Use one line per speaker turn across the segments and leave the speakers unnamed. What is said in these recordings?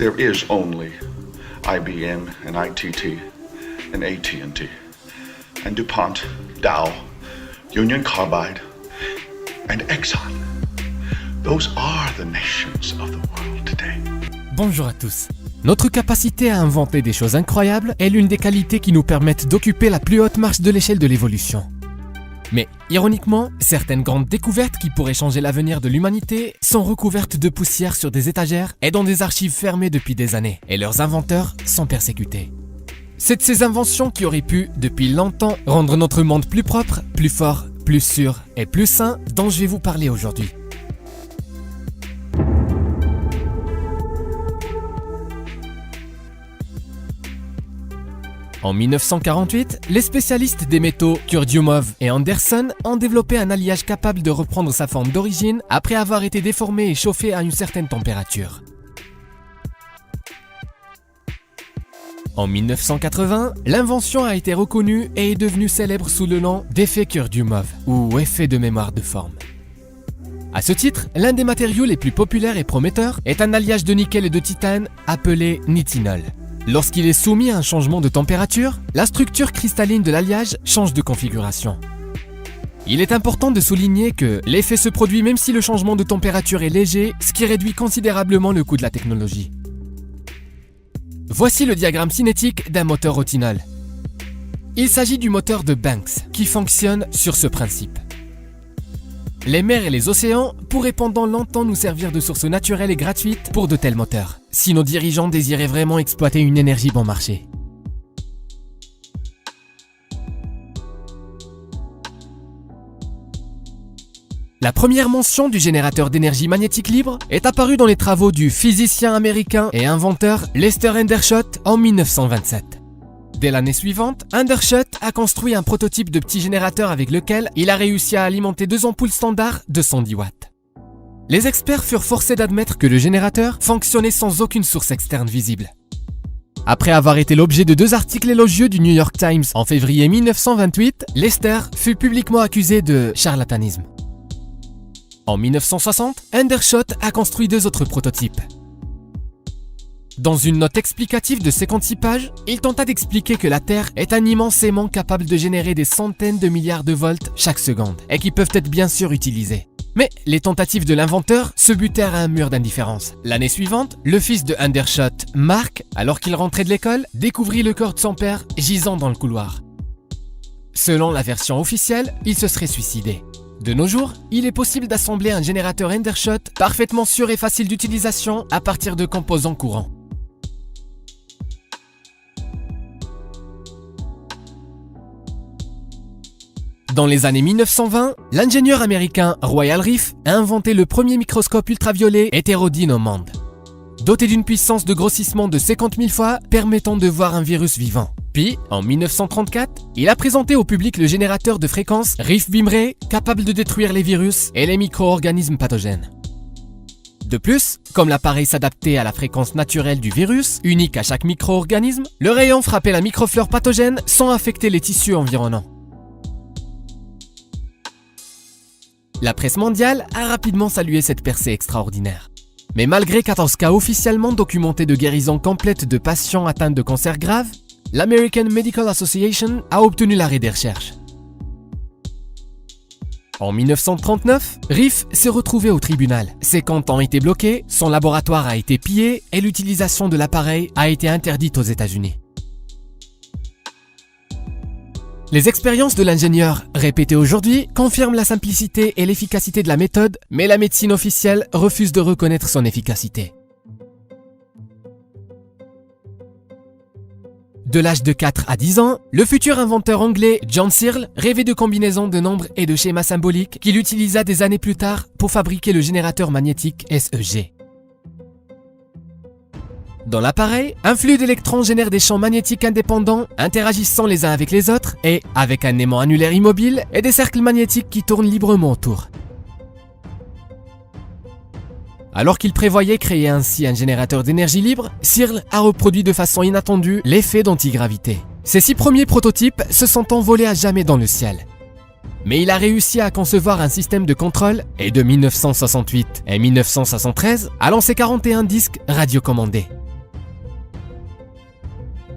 There is only IBM and ITT and AT&T and DuPont, Dow, Union Carbide and Exxon. Those are the nations of the world today.
Bonjour à tous. Notre capacité à inventer des choses incroyables est l'une des qualités qui nous permettent d'occuper la plus haute marche de l'échelle de l'évolution. Mais, ironiquement, certaines grandes découvertes qui pourraient changer l'avenir de l'humanité sont recouvertes de poussière sur des étagères et dans des archives fermées depuis des années, et leurs inventeurs sont persécutés. C'est de ces inventions qui auraient pu, depuis longtemps, rendre notre monde plus propre, plus fort, plus sûr et plus sain dont je vais vous parler aujourd'hui. En 1948, les spécialistes des métaux Kurdiumov et Anderson ont développé un alliage capable de reprendre sa forme d'origine après avoir été déformé et chauffé à une certaine température. En 1980, l'invention a été reconnue et est devenue célèbre sous le nom d'effet Kurdiumov ou effet de mémoire de forme. À ce titre, l'un des matériaux les plus populaires et prometteurs est un alliage de nickel et de titane appelé nitinol. Lorsqu'il est soumis à un changement de température, la structure cristalline de l'alliage change de configuration. Il est important de souligner que l'effet se produit même si le changement de température est léger, ce qui réduit considérablement le coût de la technologie. Voici le diagramme cinétique d'un moteur au thinol. Il s'agit du moteur de Banks, qui fonctionne sur ce principe. Les mers et les océans pourraient pendant longtemps nous servir de source naturelle et gratuite pour de tels moteurs, si nos dirigeants désiraient vraiment exploiter une énergie bon marché. La première mention du générateur d'énergie magnétique libre est apparue dans les travaux du physicien américain et inventeur Lester Hendershot en 1927. Dès l'année suivante, Hendershot a construit un prototype de petit générateur avec lequel il a réussi à alimenter 2 ampoules standards de 110 watts. Les experts furent forcés d'admettre que le générateur fonctionnait sans aucune source externe visible. Après avoir été l'objet de 2 articles élogieux du New York Times en février 1928, Lester fut publiquement accusé de charlatanisme. En 1960, Hendershot a construit 2 autres prototypes. Dans une note explicative de 56 pages, il tenta d'expliquer que la Terre est un immense aimant capable de générer des centaines de milliards de volts chaque seconde et qui peuvent être bien sûr utilisés. Mais les tentatives de l'inventeur se butèrent à un mur d'indifférence. L'année suivante, le fils de Hendershot, Mark, alors qu'il rentrait de l'école, découvrit le corps de son père gisant dans le couloir. Selon la version officielle, il se serait suicidé. De nos jours, il est possible d'assembler un générateur Hendershot parfaitement sûr et facile d'utilisation à partir de composants courants. Dans les années 1920, l'ingénieur américain Royal Rife a inventé le premier microscope ultraviolet hétérodyne au monde. Doté d'une puissance de grossissement de 50 000 fois permettant de voir un virus vivant. Puis, en 1934, il a présenté au public le générateur de fréquence Rife Beam Ray, capable de détruire les virus et les micro-organismes pathogènes. De plus, comme l'appareil s'adaptait à la fréquence naturelle du virus, unique à chaque micro-organisme, le rayon frappait la microflore pathogène sans affecter les tissus environnants. La presse mondiale a rapidement salué cette percée extraordinaire. Mais malgré 14 cas officiellement documentés de guérison complète de patients atteints de cancer grave, l'American Medical Association a obtenu l'arrêt des recherches. En 1939, Rife s'est retrouvé au tribunal. Ses comptes ont été bloqués, son laboratoire a été pillé et l'utilisation de l'appareil a été interdite aux États-Unis. Les expériences de l'ingénieur, répétées aujourd'hui, confirment la simplicité et l'efficacité de la méthode, mais la médecine officielle refuse de reconnaître son efficacité. De l'âge de 4 à 10 ans, le futur inventeur anglais John Searle rêvait de combinaisons de nombres et de schémas symboliques qu'il utilisa des années plus tard pour fabriquer le générateur magnétique SEG. Dans l'appareil, un flux d'électrons génère des champs magnétiques indépendants, interagissant les uns avec les autres, et, avec un aimant annulaire immobile, et des cercles magnétiques qui tournent librement autour. Alors qu'il prévoyait créer ainsi un générateur d'énergie libre, Searle a reproduit de façon inattendue l'effet d'antigravité. Ces 6 premiers prototypes se sont envolés à jamais dans le ciel. Mais il a réussi à concevoir un système de contrôle et de 1968 et 1973 a lancé 41 disques radiocommandés.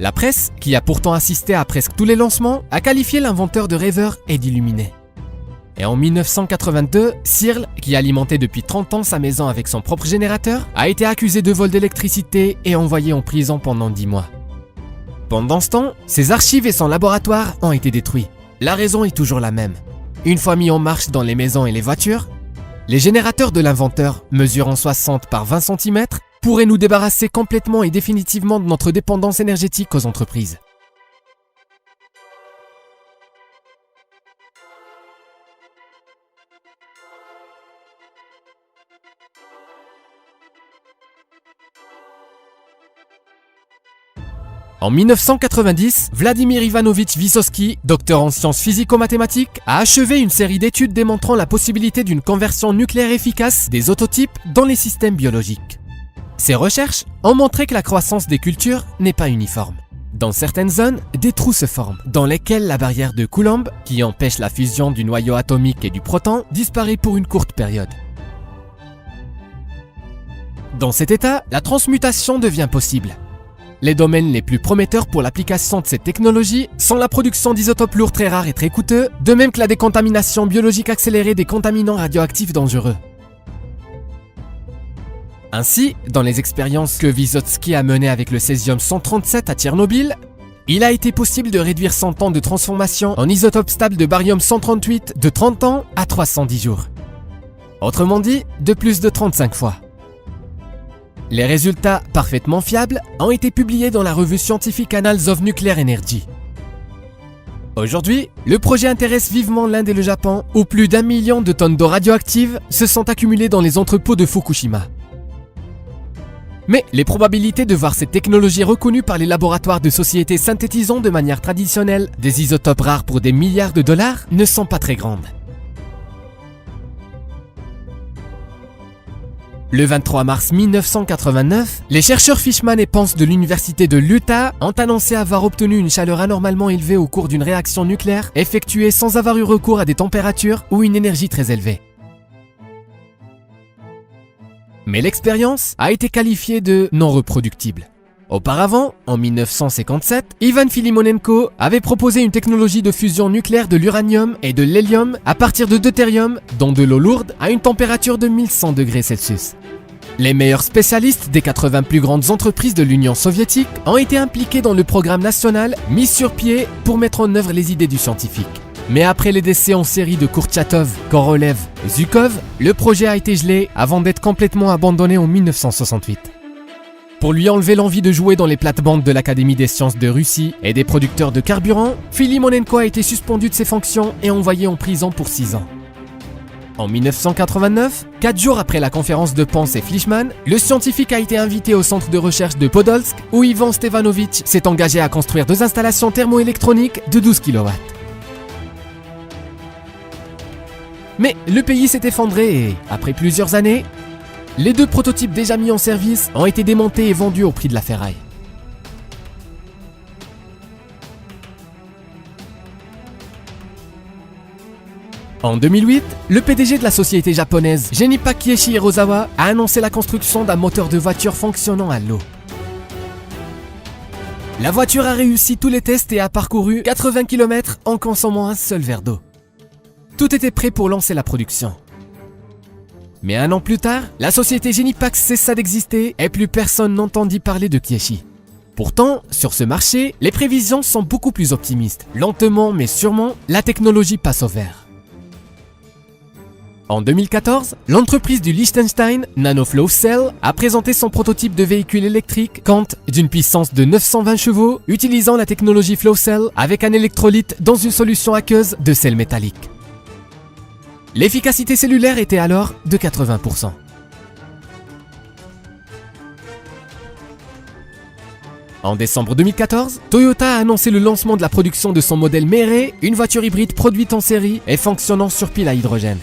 La presse, qui a pourtant assisté à presque tous les lancements, a qualifié l'inventeur de rêveur et d'illuminé. Et en 1982, Searle, qui alimentait depuis 30 ans sa maison avec son propre générateur, a été accusé de vol d'électricité et envoyé en prison pendant 10 mois. Pendant ce temps, ses archives et son laboratoire ont été détruits. La raison est toujours la même. Une fois mis en marche dans les maisons et les voitures, les générateurs de l'inventeur, mesurant 60 par 20 cm, pourraient nous débarrasser complètement et définitivement de notre dépendance énergétique aux entreprises. En 1990, Vladimir Ivanovich Vysotsky, docteur en sciences physico-mathématiques, a achevé une série d'études démontrant la possibilité d'une conversion nucléaire efficace des autotypes dans les systèmes biologiques. Ces recherches ont montré que la croissance des cultures n'est pas uniforme. Dans certaines zones, des trous se forment, dans lesquels la barrière de Coulomb, qui empêche la fusion du noyau atomique et du proton, disparaît pour une courte période. Dans cet état, la transmutation devient possible. Les domaines les plus prometteurs pour l'application de cette technologie sont la production d'isotopes lourds très rares et très coûteux, de même que la décontamination biologique accélérée des contaminants radioactifs dangereux. Ainsi, dans les expériences que Vysotsky a menées avec le césium-137 à Tchernobyl, il a été possible de réduire son temps de transformation en isotope stable de barium-138 de 30 ans à 310 jours. Autrement dit, de plus de 35 fois. Les résultats, parfaitement fiables, ont été publiés dans la revue scientifique Annals of Nuclear Energy. Aujourd'hui, le projet intéresse vivement l'Inde et le Japon, où plus d'1 million de tonnes d'eau radioactive se sont accumulées dans les entrepôts de Fukushima. Mais les probabilités de voir cette technologie reconnue par les laboratoires de sociétés synthétisant de manière traditionnelle des isotopes rares pour des milliards de dollars ne sont pas très grandes. Le 23 mars 1989, les chercheurs Fishman et Pence de l'université de l'Utah ont annoncé avoir obtenu une chaleur anormalement élevée au cours d'une réaction nucléaire effectuée sans avoir eu recours à des températures ou une énergie très élevée. Mais l'expérience a été qualifiée de non reproductible. Auparavant, en 1957, Ivan Filimonenko avait proposé une technologie de fusion nucléaire de l'uranium et de l'hélium à partir de deutérium, dont de l'eau lourde, à une température de 1100 degrés Celsius. Les meilleurs spécialistes des 80 plus grandes entreprises de l'Union soviétique ont été impliqués dans le programme national mis sur pied pour mettre en œuvre les idées du scientifique. Mais après les décès en série de Kourtchatov, Korolev et Zhukov, le projet a été gelé avant d'être complètement abandonné en 1968. Pour lui enlever l'envie de jouer dans les plates-bandes de l'Académie des sciences de Russie et des producteurs de carburant, Filimonenko a été suspendu de ses fonctions et envoyé en prison pour 6 ans. En 1989, 4 jours après la conférence de Pence et Fishman, le scientifique a été invité au centre de recherche de Podolsk où Ivan Stevanovich s'est engagé à construire 2 installations thermoélectroniques de 12 kW. Mais le pays s'est effondré et, après plusieurs années, les 2 prototypes déjà mis en service ont été démontés et vendus au prix de la ferraille. En 2008, le PDG de la société japonaise Genipa Keiichi Hirosawa a annoncé la construction d'un moteur de voiture fonctionnant à l'eau. La voiture a réussi tous les tests et a parcouru 80 km en consommant un seul verre d'eau. Tout était prêt pour lancer la production. Mais 1 an plus tard, la société Genipax cessa d'exister et plus personne n'entendit parler de Keiichi. Pourtant, sur ce marché, les prévisions sont beaucoup plus optimistes. Lentement mais sûrement, la technologie passe au vert. En 2014, l'entreprise du Liechtenstein, Nanoflow Cell, a présenté son prototype de véhicule électrique Kant d'une puissance de 920 chevaux, utilisant la technologie Flow Cell avec un électrolyte dans une solution aqueuse de sel métallique. L'efficacité cellulaire était alors de 80%. En décembre 2014, Toyota a annoncé le lancement de la production de son modèle Meirei, une voiture hybride produite en série et fonctionnant sur pile à hydrogène.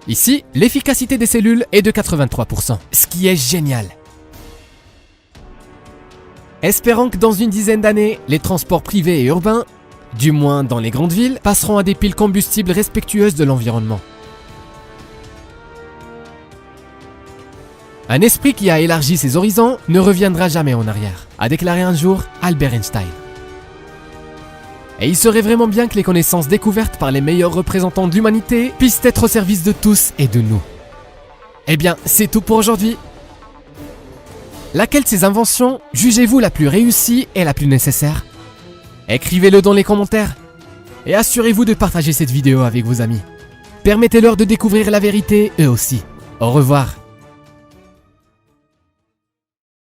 Ici, l'efficacité des cellules est de 83%, ce qui est génial. Espérons que dans une dizaine d'années, les transports privés et urbains, du moins dans les grandes villes, passeront à des piles combustibles respectueuses de l'environnement. Un esprit qui a élargi ses horizons ne reviendra jamais en arrière, a déclaré un jour Albert Einstein. Et il serait vraiment bien que les connaissances découvertes par les meilleurs représentants de l'humanité puissent être au service de tous et de nous. Eh bien, c'est tout pour aujourd'hui. Laquelle de ces inventions jugez-vous la plus réussie et la plus nécessaire? Écrivez-le dans les commentaires. Et assurez-vous de partager cette vidéo avec vos amis. Permettez-leur de découvrir la vérité eux aussi. Au revoir.